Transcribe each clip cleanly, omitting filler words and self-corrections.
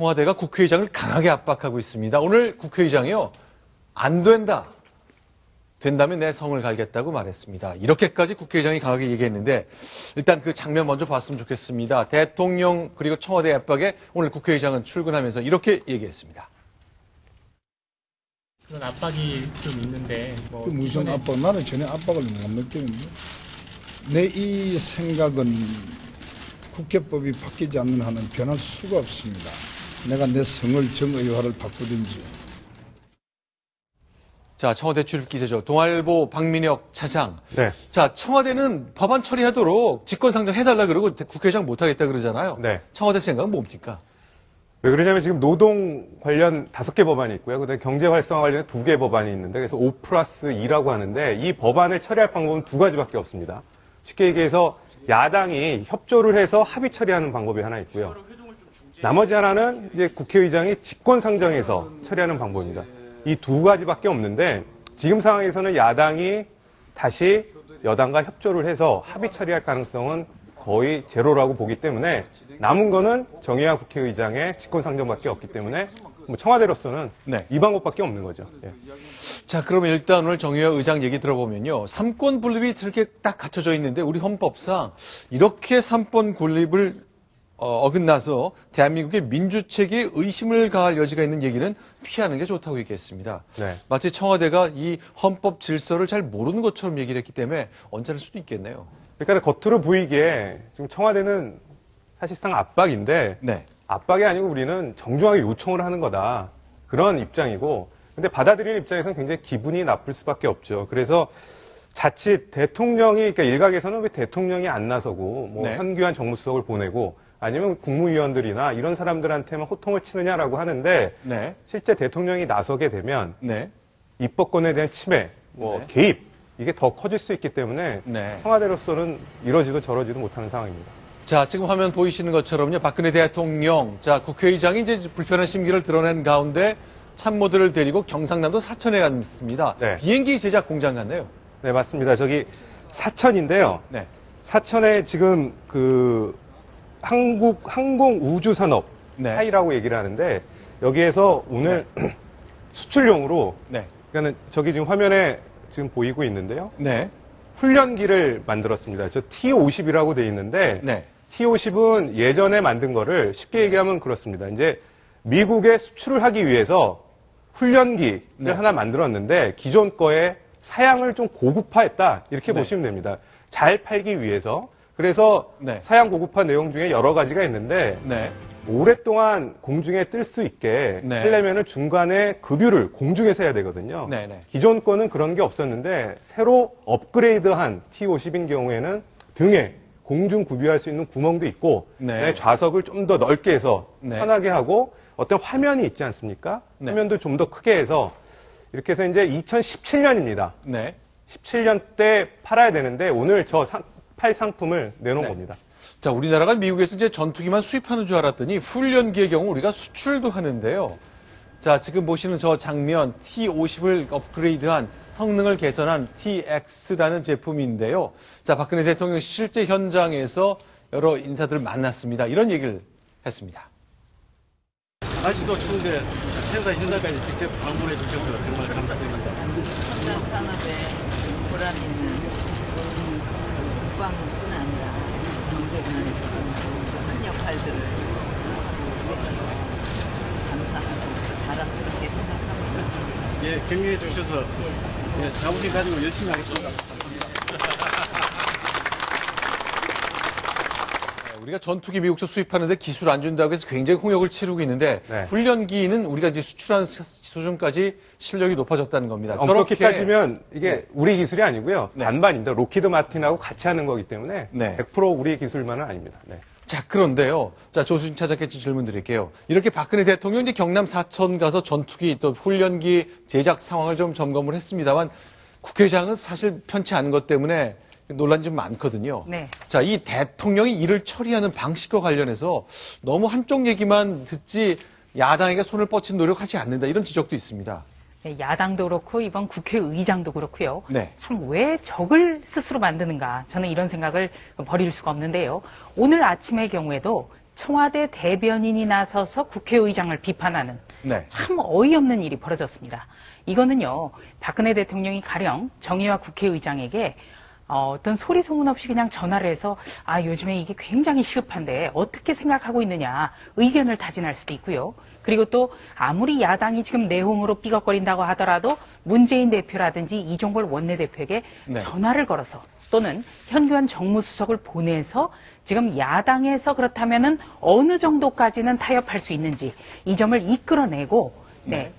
청와대가 국회의장을 강하게 압박하고 있습니다. 오늘 국회의장이요, 안 된다. 된다면 내 성을 갈겠다고 말했습니다. 이렇게까지 국회의장이 강하게 얘기했는데 일단 그 장면 먼저 봤으면 좋겠습니다. 대통령 그리고 청와대 압박에 오늘 국회의장은 출근하면서 이렇게 얘기했습니다. 그런 압박이 좀 있는데 그 무슨 압박? 나는 전혀 압박을 못 느끼는데 내 이 생각은 국회법이 바뀌지 않는 한은 변할 수가 없습니다. 내가 내 성을 정의화를 바꾸든지. 자, 청와대 출입기자죠. 동아일보 박민혁 차장. 네. 자, 청와대는 법안 처리하도록 직권상정 해달라 그러고 국회의장 못하겠다 그러잖아요. 네. 청와대 생각은 뭡니까? 왜 그러냐면 지금 노동 관련 5개 법안이 있고요. 그다음에 경제 활성화 관련 2개 법안이 있는데 그래서 5+2라고 하는데 이 법안을 처리할 방법은 2가지밖에 없습니다. 쉽게 얘기해서 야당이 협조를 해서 합의 처리하는 방법이 하나 있고요. 나머지 하나는 이제 국회의장이 직권상정해서 처리하는 방법입니다. 이 2가지밖에 없는데 지금 상황에서는 야당이 다시 여당과 협조를 해서 합의 처리할 가능성은 거의 제로라고 보기 때문에 남은 거는 정의화 국회의장의 직권상정밖에 없기 때문에 뭐 청와대로서는 네. 이 방법밖에 없는 거죠. 예. 자, 그러면 일단 오늘 정의화 의장 얘기 들어보면요. 삼권 분립이 이렇게 딱 갖춰져 있는데 우리 헌법상 이렇게 삼권 분립을 어긋나서 대한민국의 민주체계에 의심을 가할 여지가 있는 얘기는 피하는 게 좋다고 얘기했습니다. 네. 마치 청와대가 이 헌법 질서를 잘 모르는 것처럼 얘기를 했기 때문에 언짢을 수도 있겠네요. 그러니까 겉으로 보이기에 지금 청와대는 사실상 압박인데 네. 압박이 아니고 우리는 정중하게 요청을 하는 거다. 그런 입장이고 근데 받아들이는 입장에서는 굉장히 기분이 나쁠 수밖에 없죠. 그래서 자칫 대통령이 그러니까 일각에서는 왜 대통령이 안 나서고 뭐 네. 현규환 정무수석을 보내고 아니면 국무위원들이나 이런 사람들한테만 호통을 치느냐라고 하는데 네. 실제 대통령이 나서게 되면 네. 입법권에 대한 침해, 뭐 네. 개입 이게 더 커질 수 있기 때문에 네. 청와대로서는 이러지도 저러지도 못하는 상황입니다. 자, 지금 화면 보이시는 것처럼요. 박근혜 대통령, 자, 국회의장이 이제 불편한 심기를 드러낸 가운데 참모들을 데리고 경상남도 사천에 갔습니다. 네. 비행기 제작 공장 갔네요. 네, 맞습니다. 저기 사천인데요. 네. 사천에 지금 그 한국 항공우주산업 네. 하이라고 얘기를 하는데 여기에서 오늘 수출용으로 네. 그러니까는 저기 지금 화면에 지금 보이고 있는데요. 네. 훈련기를 만들었습니다. 저 T-50이라고 돼 있는데 네. T-50은 예전에 만든 거를 쉽게 얘기하면 그렇습니다. 이제 미국에 수출을 하기 위해서 훈련기를 네. 하나 만들었는데 기존 거에 사양을 좀 고급화했다 이렇게 네. 보시면 됩니다. 잘 팔기 위해서. 그래서 네. 사양 고급화 내용 중에 여러 가지가 있는데 네. 오랫동안 공중에 뜰 수 있게 네. 하려면은 중간에 급유를 공중에서 해야 되거든요. 네, 네. 기존 거는 그런 게 없었는데 새로 업그레이드한 T-50인 경우에는 등에 공중 급유할 수 있는 구멍도 있고 네. 그다음에 좌석을 좀 더 넓게 해서 네. 편하게 하고 어떤 화면이 있지 않습니까? 네. 화면도 좀 더 크게 해서 이렇게 해서 이제 2017년입니다. 네. 17년 때 팔아야 되는데 오늘 팔 상품을 내놓은 네. 겁니다. 자, 우리나라가 미국에서 이제 전투기만 수입하는 줄 알았더니 훈련기의 경우 우리가 수출도 하는데요. 자, 지금 보시는 저 장면 T-50을 업그레이드한 성능을 개선한 TX라는 제품인데요. 자, 박근혜 대통령 실제 현장에서 여러 인사들을 만났습니다. 이런 얘기를 했습니다. 날씨도 추운데 행사 현장까지 직접 방문해 주셔서 정말 감사드립니다. 첨단 산업에 보람 있는 국방뿐 아니라 경제면에서 큰 역할들을 하고 계셔서 감사하고 자랑스럽게 생각합니다. 예, 격려해 주셔서 예, 자부심 가지고 열심히 하겠습니다. 우리가 전투기 미국에서 수입하는데 기술 안 준다고 해서 굉장히 홍역을 치르고 있는데 네. 훈련기는 우리가 이제 수출하는 수준까지 실력이 높아졌다는 겁니다. 엄격히 따지면 이게 네. 우리 기술이 아니고요. 네. 반반입니다. 로키드 마틴하고 같이 하는 거기 때문에 네. 100% 우리 기술만은 아닙니다. 네. 자, 그런데요. 자, 조수진 차장께 질문 드릴게요. 이렇게 박근혜 대통령이 이제 경남 사천 가서 전투기 또 훈련기 제작 상황을 좀 점검을 했습니다만 국회의장은 사실 편치 않은 것 때문에 논란이 좀 많거든요. 네. 자, 이 대통령이 일을 처리하는 방식과 관련해서 너무 한쪽 얘기만 듣지 야당에게 손을 뻗친 노력하지 않는다 이런 지적도 있습니다. 네, 야당도 그렇고 이번 국회의장도 그렇고요. 네. 참 왜 적을 스스로 만드는가 저는 이런 생각을 버릴 수가 없는데요. 오늘 아침의 경우에도 청와대 대변인이 나서서 국회의장을 비판하는 네. 참 어이없는 일이 벌어졌습니다. 이거는요, 박근혜 대통령이 가령 정의와 국회의장에게 어떤 소리 소문 없이 그냥 전화를 해서 요즘에 이게 굉장히 시급한데 어떻게 생각하고 있느냐 의견을 타진할 수도 있고요. 그리고 또 아무리 야당이 지금 내홍으로 삐걱거린다고 하더라도 문재인 대표라든지 이종걸 원내대표에게 네. 전화를 걸어서 또는 현교안 정무수석을 보내서 지금 야당에서 그렇다면은 어느 정도까지는 타협할 수 있는지 이 점을 이끌어내고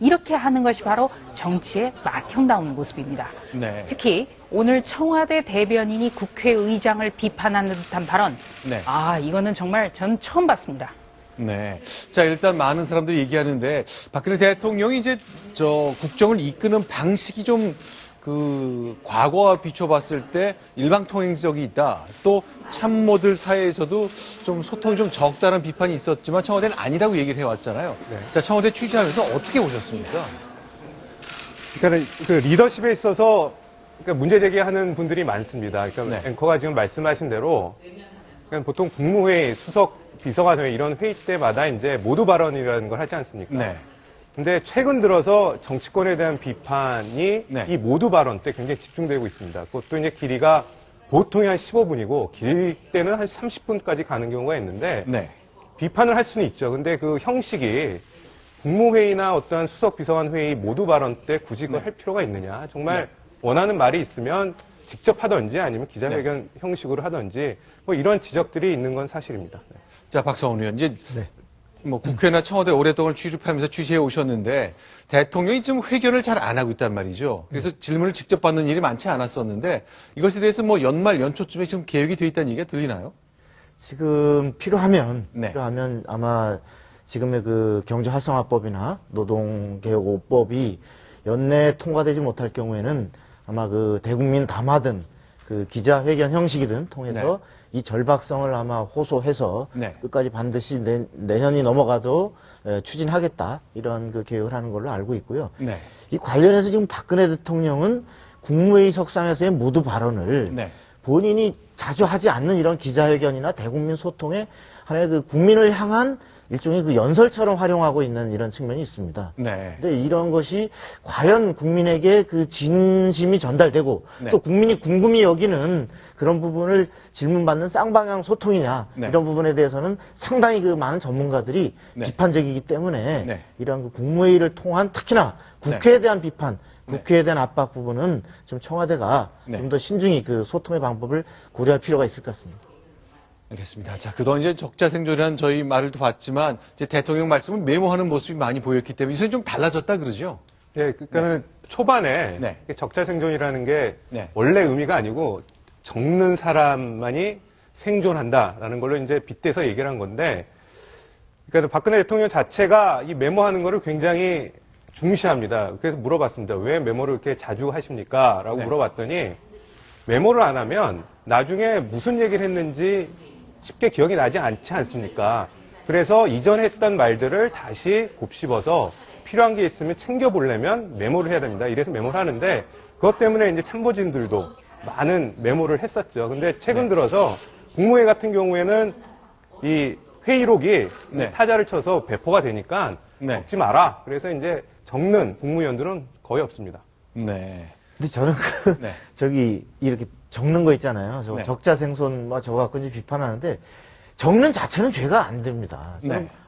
이렇게 하는 것이 바로 정치의 맏형다운 모습입니다. 네. 특히 오늘 청와대 대변인이 국회의장을 비판하는 듯한 발언, 네. 이거는 정말 전 처음 봤습니다. 네. 자, 일단 많은 사람들이 얘기하는데 박근혜 대통령이 이제 국정을 이끄는 방식이 좀 과거와 비춰봤을 때 일방통행적이 있다. 또 참모들 사이에서도 좀 소통이 좀 적다는 비판이 있었지만 청와대는 아니라고 얘기를 해왔잖아요. 네. 자, 청와대 취재하면서 어떻게 보셨습니까? 그러니까 그 리더십에 있어서 그러니까 문제 제기하는 분들이 많습니다. 그러니까 네. 앵커가 지금 말씀하신 대로 그러니까 보통 국무회의, 수석, 비서관회의 이런 회의 때마다 이제 모두 발언이라는 걸 하지 않습니까? 네. 근데 최근 들어서 정치권에 대한 비판이 네. 이 모두 발언 때 굉장히 집중되고 있습니다. 그것도 이제 길이가 보통이 한 15분이고 길 때는 한 30분까지 가는 경우가 있는데 네. 비판을 할 수는 있죠. 근데 그 형식이 국무회의나 어떠한 수석 비서관 회의 모두 발언 때 굳이 그걸 할 필요가 있느냐. 정말 원하는 말이 있으면 직접 하든지 아니면 기자회견 형식으로 하든지 뭐 이런 지적들이 있는 건 사실입니다. 자, 박성원 의원. 이제 국회나 청와대 오랫동안 취재하면서 취재해 오셨는데 대통령이 지금 회견을 잘 안 하고 있단 말이죠. 그래서 질문을 직접 받는 일이 많지 않았었는데 이것에 대해서 뭐 연말 연초쯤에 지금 계획이 돼 있다는 얘기가 들리나요? 지금 필요하면 네. 아마 지금의 그 경제활성화법이나 노동개혁 5법이 연내 통과되지 못할 경우에는 아마 그 대국민 담화든 그 기자회견 형식이든 통해서 이 절박성을 아마 호소해서 끝까지 반드시 내년이 넘어가도 추진하겠다 이런 그 계획을 하는 걸로 알고 있고요. 이 관련해서 지금 박근혜 대통령은 국무회의 석상에서의 모두 발언을 본인이 자주 하지 않는 이런 기자회견이나 대국민 소통에 하나의 그 국민을 향한 일종의 그 연설처럼 활용하고 있는 이런 측면이 있습니다. 근데 이런 것이 과연 국민에게 그 진심이 전달되고 또 국민이 궁금히 여기는 그런 부분을 질문받는 쌍방향 소통이냐 이런 부분에 대해서는 상당히 그 많은 전문가들이 비판적이기 때문에 이런 그 국무회의를 통한 특히나 국회에 대한 비판 국회에 대한 압박 부분은 좀 청와대가 좀 더 신중히 그 소통의 방법을 고려할 필요가 있을 것 같습니다. 알겠습니다. 자, 그동안 이제 적자생존이라는 저희 말을 또 봤지만 이제 대통령 말씀을 메모하는 모습이 많이 보였기 때문에 이제 좀 달라졌다 그러죠? 예, 그러니까는 초반에 적자생존이라는 게 원래 의미가 아니고 적는 사람만이 생존한다라는 걸로 이제 빗대서 얘기를 한 건데, 그러니까 박근혜 대통령 자체가 이 메모하는 거를 굉장히 중시합니다. 그래서 물어봤습니다. 왜 메모를 이렇게 자주 하십니까? 라고 물어봤더니 메모를 안 하면 나중에 무슨 얘기를 했는지 쉽게 기억이 나지 않지 않습니까? 그래서 이전에 했던 말들을 다시 곱씹어서 필요한 게 있으면 챙겨보려면 메모를 해야 됩니다. 이래서 메모를 하는데 그것 때문에 이제 참모진들도 많은 메모를 했었죠. 근데 최근 들어서 국무회의 같은 경우에는 이 회의록이 타자를 쳐서 배포가 되니까 적지 마라. 그래서 이제 적는 국무위원들은 거의 없습니다. 근데 저는 저기 이렇게 적는 거 있잖아요. 적자생손 저거 갖고 이제 비판하는데 적는 자체는 죄가 안 됩니다.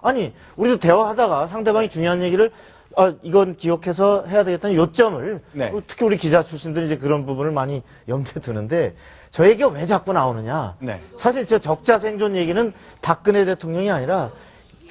아니 우리도 대화하다가 상대방이 중요한 얘기를 이건 기억해서 해야 되겠다는 요점을 특히 우리 기자 출신들이 이제 그런 부분을 많이 염두에 두는데 저 얘기가 왜 자꾸 나오느냐? 사실 저 적자생존 얘기는 박근혜 대통령이 아니라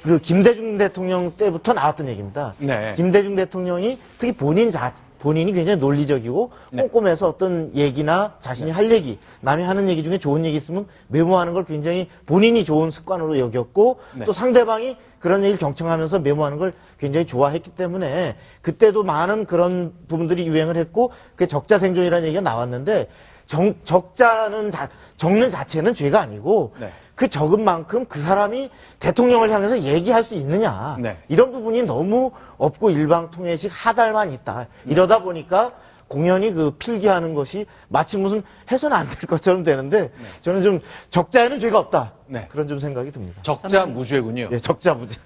그 김대중 대통령 때부터 나왔던 얘기입니다. 김대중 대통령이 특히 본인이 굉장히 논리적이고 꼼꼼해서 어떤 얘기나 자신이 할 얘기, 남이 하는 얘기 중에 좋은 얘기 있으면 메모하는 걸 굉장히 본인이 좋은 습관으로 여겼고 또 상대방이 그런 얘기를 경청하면서 메모하는 걸 굉장히 좋아했기 때문에 그때도 많은 그런 부분들이 유행을 했고 그게 적자생존이라는 얘기가 나왔는데 적는 자체는 죄가 아니고 그 적은 만큼 그 사람이 대통령을 향해서 얘기할 수 있느냐 이런 부분이 너무 없고 일방통행식 하달만 있다. 이러다 보니까 공연히 그 필기하는 것이 마치 무슨 해서는 안 될 것처럼 되는데 저는 좀 적자에는 죄가 없다. 네. 그런 좀 생각이 듭니다. 적자 무죄군요. 예, 적자 무죄.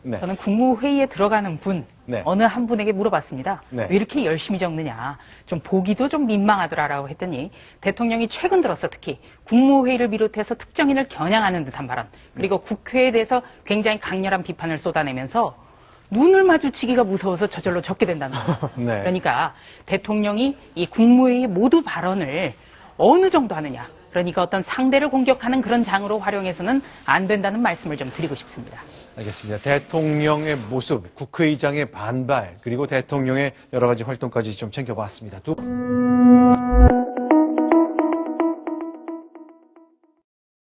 네. 저는 국무회의에 들어가는 분, 네. 어느 한 분에게 물어봤습니다. 네. 왜 이렇게 열심히 적느냐. 좀 보기도 좀 민망하더라라고 했더니 대통령이 최근 들어서 특히 국무회의를 비롯해서 특정인을 겨냥하는 듯한 발언, 그리고 국회에 대해서 굉장히 강렬한 비판을 쏟아내면서 눈을 마주치기가 무서워서 저절로 적게 된다는 거예요. 네. 그러니까 대통령이 이 국무회의 모두 발언을 어느 정도 하느냐. 그러니까 어떤 상대를 공격하는 그런 장으로 활용해서는 안 된다는 말씀을 좀 드리고 싶습니다. 알겠습니다. 대통령의 모습, 국회의장의 반발, 그리고 대통령의 여러 가지 활동까지 좀 챙겨봤습니다.